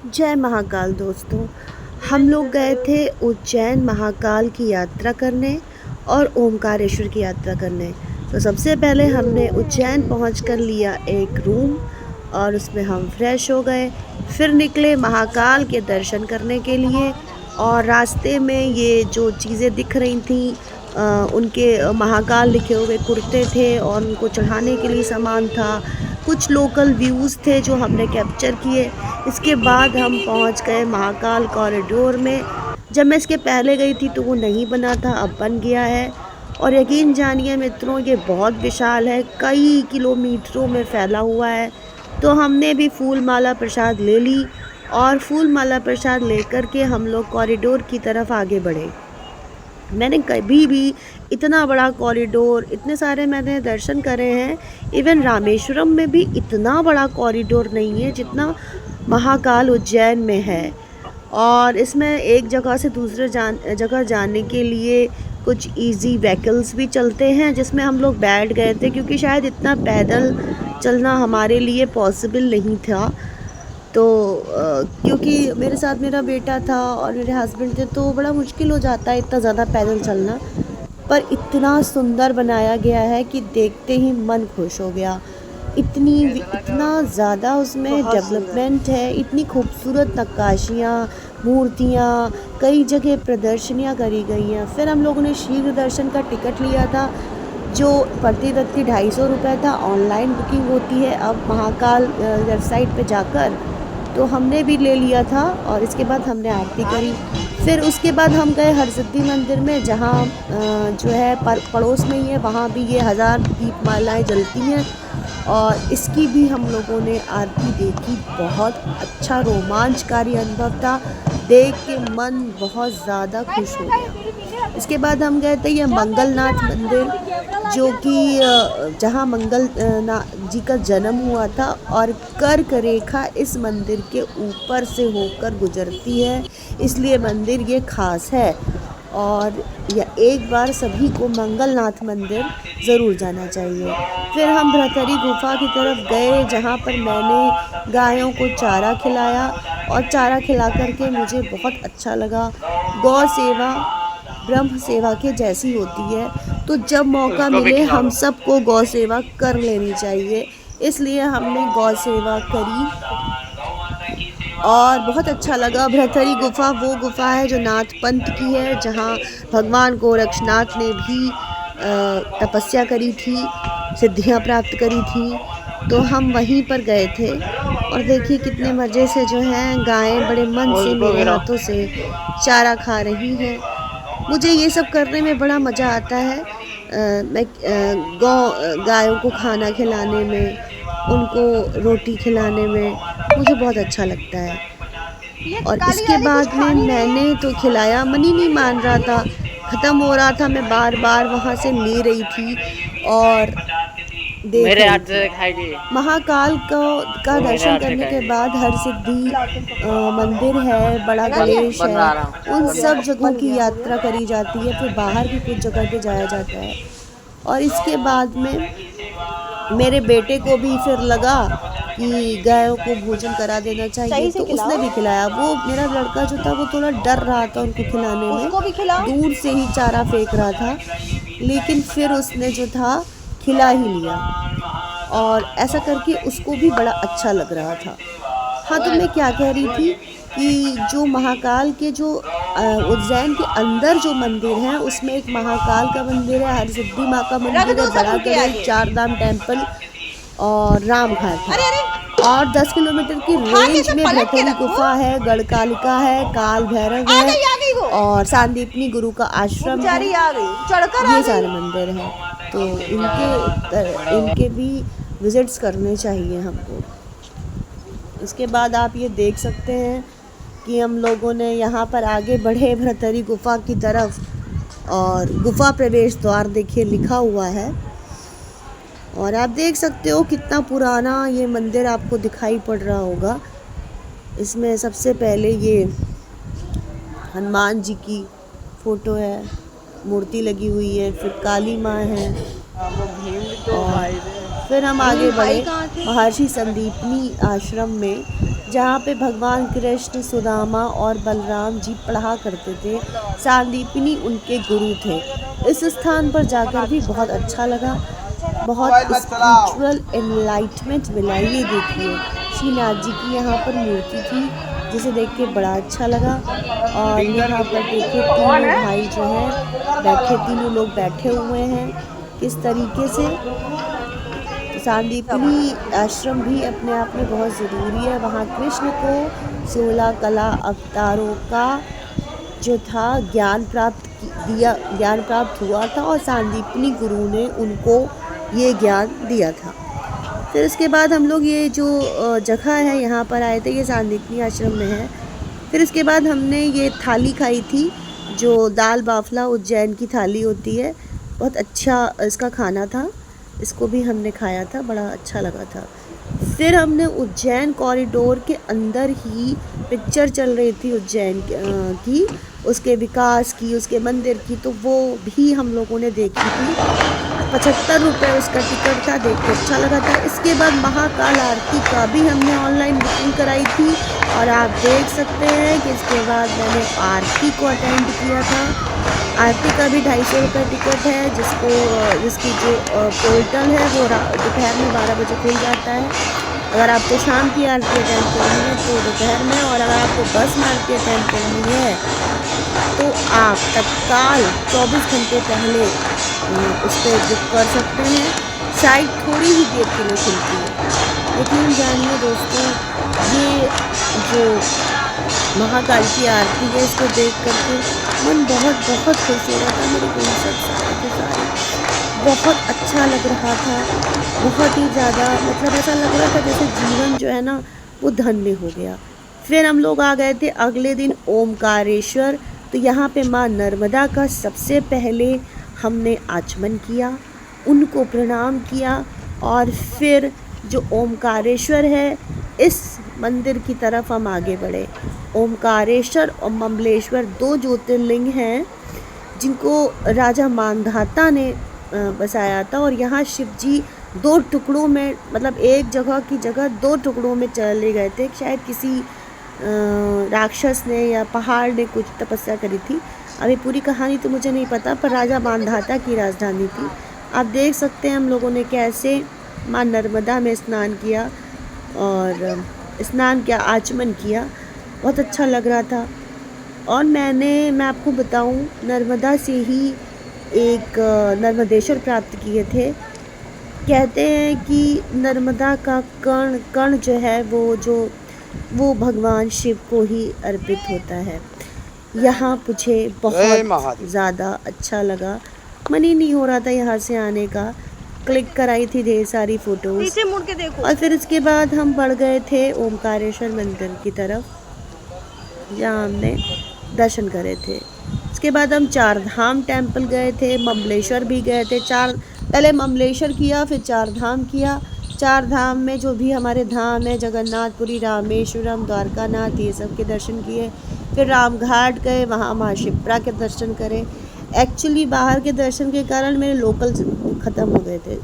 जय महाकाल दोस्तों। हम लोग गए थे उज्जैन महाकाल की यात्रा करने और ओमकारेश्वर की यात्रा करने। तो सबसे पहले हमने उज्जैन पहुंचकर लिया एक रूम और उसमें हम फ्रेश हो गए। फिर निकले महाकाल के दर्शन करने के लिए। और रास्ते में ये जो चीज़ें दिख रही थी उनके महाकाल लिखे हुए कुर्ते थे और उनको चढ़ाने के लिए सामान था। कुछ लोकल व्यूज़ थे जो हमने कैप्चर किए। इसके बाद हम पहुंच गए महाकाल कॉरिडोर में। जब मैं इसके पहले गई थी तो वो नहीं बना था, अब बन गया है। और यकीन जानिए मित्रों, ये बहुत विशाल है, कई किलोमीटरों में फैला हुआ है। तो हमने भी फूल माला प्रसाद ले ली और फूल माला प्रसाद लेकर के हम लोग कॉरिडोर की तरफ आगे बढ़े। मैंने कभी भी इतना बड़ा कॉरिडोर, इतने सारे मैंने दर्शन करे हैं। इवन रामेश्वरम में भी इतना बड़ा कॉरिडोर नहीं है जितना महाकाल उज्जैन में है। और इसमें एक जगह से दूसरे जगह जाने के लिए कुछ इजी व्हीकल्स भी चलते हैं जिसमें हम लोग बैठ गए थे, क्योंकि शायद इतना पैदल चलना हमारे लिए पॉसिबल नहीं था। तो क्योंकि मेरे साथ मेरा बेटा था और मेरे हस्बैंड थे तो बड़ा मुश्किल हो जाता है इतना ज़्यादा पैदल चलना। पर इतना सुंदर बनाया गया है कि देखते ही मन खुश हो गया। इतना ज़्यादा उसमें डेवलपमेंट है, इतनी खूबसूरत नक्काशियाँ, मूर्तियाँ, कई जगह प्रदर्शनियाँ करी गई हैं। फिर हम लोगों ने शीघ्र दर्शन का टिकट लिया था जो प्रति व्यक्ति 250 रुपये था। ऑनलाइन बुकिंग होती है अब महाकाल वेबसाइट पे जाकर, तो हमने भी ले लिया था। और इसके बाद हमने आरती करी। फिर उसके बाद हम गए हरसिद्धि मंदिर में, जहाँ जो है पड़ोस में ही है, वहाँ भी ये 1000 दीपमालाएँ जलती हैं और इसकी भी हम लोगों ने आरती देखी। बहुत अच्छा रोमांचकारी अनुभव था, देख के मन बहुत ज़्यादा खुश हो गया। इसके बाद हम गए थे ये मंगलनाथ मंदिर, जो कि जहाँ मंगल नाथ जी का जन्म हुआ था। और कर्क रेखा इस मंदिर के ऊपर से होकर गुजरती है, इसलिए मंदिर ये खास है। और या एक बार सभी को मंगलनाथ मंदिर ज़रूर जाना चाहिए। फिर हम भ्रतरी गुफा की तरफ गए, जहाँ पर मैंने गायों को चारा खिलाया और चारा खिला करके मुझे बहुत अच्छा लगा। गौ सेवा ब्रह्म सेवा के जैसी होती है, तो जब मौका मिले हम सबको गौ सेवा कर लेनी चाहिए। इसलिए हमने गौ सेवा करी और बहुत अच्छा लगा। भ्रतरी गुफा वो गुफा है जो नाथ पंथ की है, जहाँ भगवान गोरक्षनाथ ने भी तपस्या करी थी, सिद्धियाँ प्राप्त करी थी। तो हम वहीं पर गए थे और देखिए कितने मज़े से जो है गायें बड़े मन से मेरे हाथों से चारा खा रही हैं। मुझे ये सब करने में बड़ा मज़ा आता है। मैं गायों को खाना खिलाने में, उनको रोटी खिलाने में मुझे बहुत अच्छा लगता है। और इसके बाद में मैंने तो खिलाया, मन ही नहीं मान रहा था, ख़त्म हो रहा था, मैं बार बार वहाँ से ले रही थी और देख रही थी। महाकाल का दर्शन करने के बाद हरसिद्धि मंदिर है, बड़ा गणेश है, उन सब जगहों की यात्रा करी जाती है। फिर बाहर भी कुछ जगह पे जाया जाता है। और इसके बाद में मेरे बेटे को भी फिर लगा कि गायों को भोजन करा देना चाहिए, तो उसने भी खिलाया। वो मेरा लड़का जो था वो थोड़ा डर रहा था उनको खिलाने में, दूर से ही चारा फेंक रहा था, लेकिन फिर उसने जो था खिला ही लिया और ऐसा करके उसको भी बड़ा अच्छा लग रहा था। हाँ, तो मैं क्या कह रही थी कि जो महाकाल के जो उज्जैन के अंदर जो मंदिर है, उसमें एक महाकाल का मंदिर है, हरसिद्धि माँ का मंदिर है, बड़ा गणेश, चारधाम टेम्पल और रामघाट है। और 10 किलोमीटर की रेंज में भ्रतरी गुफा है, गढ़कालिका है, काल भैरव है और सांदीपनी गुरु का आश्रम है। ये सारे मंदिर हैं, तो इनके भी विजिट्स करने चाहिए हमको। इसके बाद आप ये देख सकते हैं कि हम लोगों ने यहाँ पर आगे बढ़े भ्रतरी गुफा की तरफ और गुफा प्रवेश द्वार देखिए लिखा हुआ है। और आप देख सकते हो कितना पुराना ये मंदिर आपको दिखाई पड़ रहा होगा। इसमें सबसे पहले ये हनुमान जी की फ़ोटो है, मूर्ति लगी हुई है, फिर काली माँ है। और फिर हम आगे बढ़े महर्षि संदीपनी आश्रम में, जहाँ पे भगवान कृष्ण, सुदामा और बलराम जी पढ़ा करते थे। सांदीपनी उनके गुरु थे। इस स्थान पर जाकर भी बहुत अच्छा लगा, बहुत स्पिरिचुअल एनलाइटमेंट मिला। ये देखिए श्रीनाथ जी की यहाँ पर मूर्ति थी, जिसे देख के बड़ा अच्छा लगा। और यहाँ पर देखिए तीनों भाई जो हैं बैठे, तीनों लोग बैठे हुए हैं किस तरीके से। सांदीपनी आश्रम भी अपने आप में बहुत ज़रूरी है। वहाँ कृष्ण को 16 कला अवतारों का जो था ज्ञान प्राप्त हुआ था, और सांदीपनी गुरु ने उनको ये ज्ञान दिया था। फिर उसके बाद हम लोग ये जो जगह है यहाँ पर आए थे, ये सांदीपनी आश्रम में है। फिर उसके बाद हमने ये थाली खाई थी, जो दाल बाफला उज्जैन की थाली होती है। बहुत अच्छा इसका खाना था, इसको भी हमने खाया था, बड़ा अच्छा लगा था। फिर हमने उज्जैन कॉरिडोर के अंदर ही पिक्चर चल रही थी उज्जैन की, उसके विकास की, उसके मंदिर की, तो वो भी हम लोगों ने देखी थी। 75 रुपये उसका टिकट था, देख के अच्छा लगा था। इसके बाद महाकाल आरती का भी हमने ऑनलाइन बुकिंग कराई थी, और आप देख सकते हैं कि इसके बाद मैंने आरती को अटेंड किया था। आरती का भी 250 रुपये टिकट है, जिसकी जो पोर्टल है वो दोपहर में 12 बजे खुल जाता है। अगर आपको शाम की आरती अटेंड करनी है तो दोपहर में, और अगर आपको बस में आरती अटेंड करनी है तो आप तत्काल 24 घंटे पहले उस पर बुक कर सकते हैं। शायद थोड़ी ही देर के लिए खुलती है, लेकिन जानिए दोस्तों, ये जो महाकाल की आरती है इसको देख करके मन बहुत बहुत खुश हो रहा था। मेरे गुरु सारे के सारे बहुत अच्छा लग रहा था, बहुत ही ज़्यादा, मतलब ऐसा लग रहा था जैसे जीवन जो है ना वो धन्य हो गया। फिर हम लोग आ गए थे अगले दिन ओमकारेश्वर। तो यहाँ पे माँ नर्मदा का सबसे पहले हमने आचमन किया, उनको प्रणाम किया, और फिर जो ओमकारेश्वर है इस मंदिर की तरफ हम आगे बढ़े। ओमकारेश्वर और ममलेश्वर 2 ज्योतिर्लिंग हैं जिनको राजा मांधाता ने बसाया था, और यहाँ शिव जी 2 टुकड़ों में, मतलब एक जगह की जगह 2 टुकड़ों में चले गए थे। शायद किसी राक्षस ने या पहाड़ ने कुछ तपस्या करी थी। अभी पूरी कहानी तो मुझे नहीं पता, पर राजा मांधाता की राजधानी थी। आप देख सकते हैं हम लोगों ने कैसे माँ नर्मदा में स्नान किया, और स्नान किया, आचमन किया, बहुत अच्छा लग रहा था। और मैं आपको बताऊं, नर्मदा से ही एक नर्मदेश्वर प्राप्त किए थे। कहते हैं कि नर्मदा का कण जो है वो भगवान शिव को ही अर्पित होता है। यहाँ मुझे बहुत ज़्यादा अच्छा लगा, मन ही नहीं हो रहा था यहाँ से आने का। क्लिक कराई थी ढेर सारी फ़ोटोज़, पीछे मुड़ के देखो। और फिर इसके बाद हम बढ़ गए थे ओमकारेश्वर मंदिर की तरफ, जहाँ हमने दर्शन करे थे। उसके बाद हम 4 धाम टेम्पल गए थे, ममलेश्वर भी गए थे। पहले ममलेश्वर किया, फिर 4 धाम किया। 4 धाम में जो भी हमारे धाम है, जगन्नाथपुरी, रामेश्वरम, द्वारकानाथ, ये सब के दर्शन किए। फिर रामघाट गए, वहाँ माँ शिप्रा के दर्शन करे। एक्चुअली बाहर के दर्शन के कारण मेरे लोकल ख़त्म हो गए थे।